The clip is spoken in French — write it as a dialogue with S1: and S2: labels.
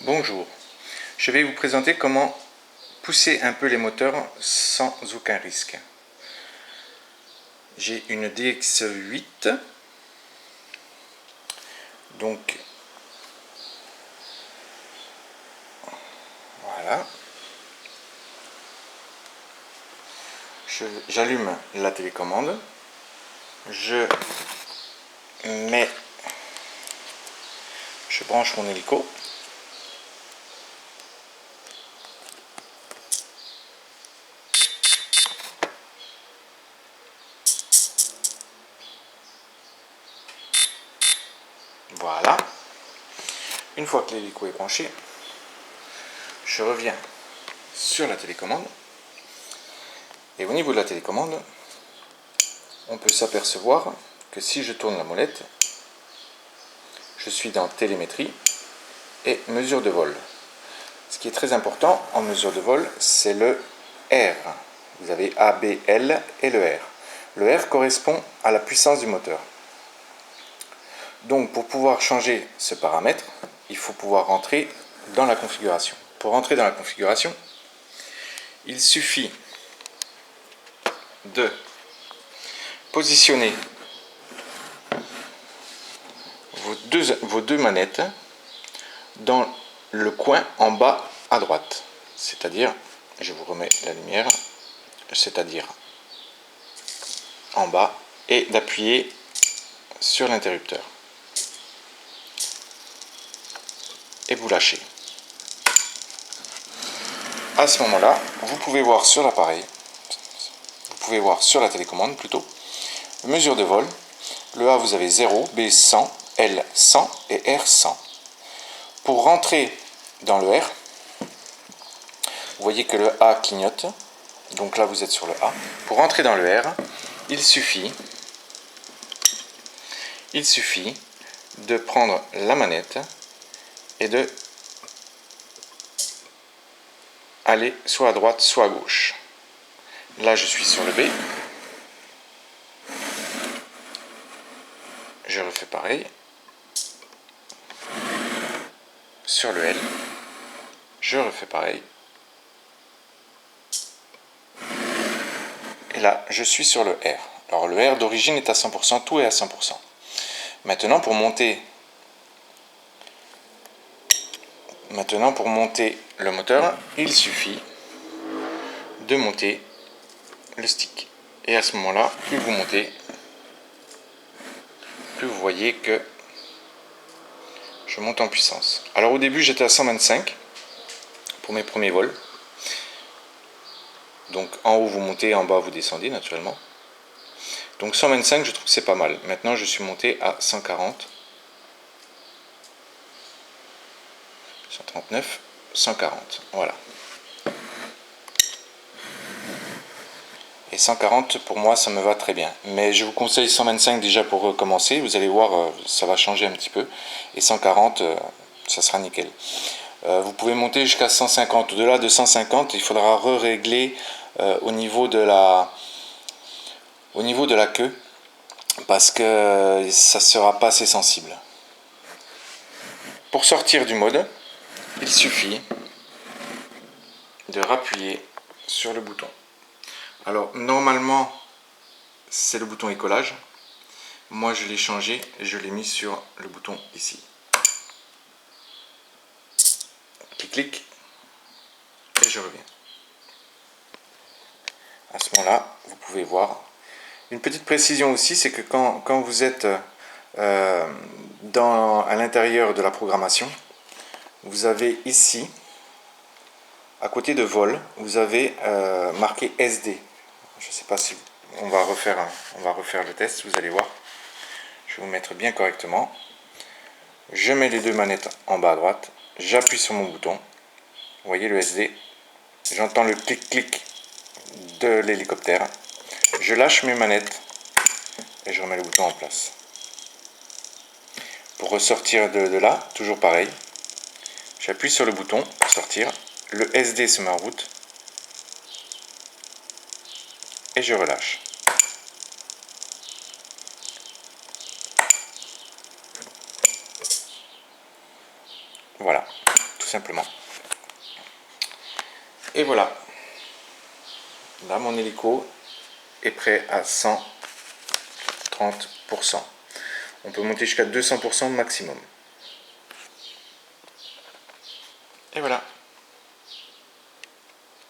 S1: Bonjour, je vais vous présenter comment pousser un peu les moteurs sans aucun risque. J'ai une DX8, donc voilà. J'allume la télécommande, je branche mon hélico. Voilà. Une fois que l'hélico est branché, je reviens sur la télécommande. Et au niveau de la télécommande, on peut s'apercevoir que si je tourne la molette, je suis dans télémétrie et mesure de vol. Ce qui est très important en mesure de vol, c'est le R. Vous avez A, B, L et le R. Le R correspond à la puissance du moteur. Donc pour pouvoir changer ce paramètre, il faut pouvoir rentrer dans la configuration. Pour rentrer dans la configuration, il suffit de positionner vos deux manettes dans le coin en bas à droite. C'est-à-dire, je vous remets la lumière, c'est-à-dire en bas, et d'appuyer sur l'interrupteur. Et vous lâchez. À ce moment-là, vous pouvez voir sur l'appareil, vous pouvez voir sur la télécommande plutôt, mesure de vol. Le A, vous avez 0, B 100, L 100 et R 100. Pour rentrer dans le R, vous voyez que le A clignote. Donc là, vous êtes sur le A. Pour rentrer dans le R, il suffit de prendre la manette et de aller soit à droite, soit à gauche. Là, je suis sur le B. Je refais pareil. Sur le L. Je refais pareil. Et là, je suis sur le R. Alors, le R d'origine est à 100%, tout est à 100%. Maintenant, pour monter le moteur, il suffit de monter le stick. Et à ce moment-là, plus vous montez, plus vous voyez que je monte en puissance. Alors au début, j'étais à 125 pour mes premiers vols. Donc en haut, vous montez, en bas, vous descendez naturellement. Donc 125, je trouve que c'est pas mal. Maintenant, je suis monté à 140, 139, 140. Voilà. Et 140, pour moi, ça me va très bien. Mais je vous conseille 125 déjà pour recommencer. Vous allez voir, ça va changer un petit peu. Et 140, ça sera nickel. Vous pouvez monter jusqu'à 150. Au-delà de 150, il faudra régler au niveau de la queue, parce que ça ne sera pas assez sensible. Pour sortir du mode, il suffit de rappuyer sur le bouton. Alors normalement, c'est le bouton écolage. Moi, je l'ai changé et je l'ai mis sur le bouton ici. Clic, et je reviens. À ce moment-là, vous pouvez voir. Une petite précision aussi, c'est que quand vous êtes à l'intérieur de la programmation, vous avez ici, à côté de vol, vous avez marqué SD. Je ne sais pas si on va refaire le test, vous allez voir. Je vais vous mettre bien correctement. Je mets les deux manettes en bas à droite, j'appuie sur mon bouton. Vous voyez le SD. J'entends le clic-clic de l'hélicoptère. Je lâche mes manettes et je remets le bouton en place. Pour ressortir de là, toujours pareil. J'appuie sur le bouton pour sortir. Le SD se met en route. Et je relâche. Voilà, tout simplement. Et voilà. Là, mon hélico est prêt à 130%. On peut monter jusqu'à 200% maximum. Et voilà.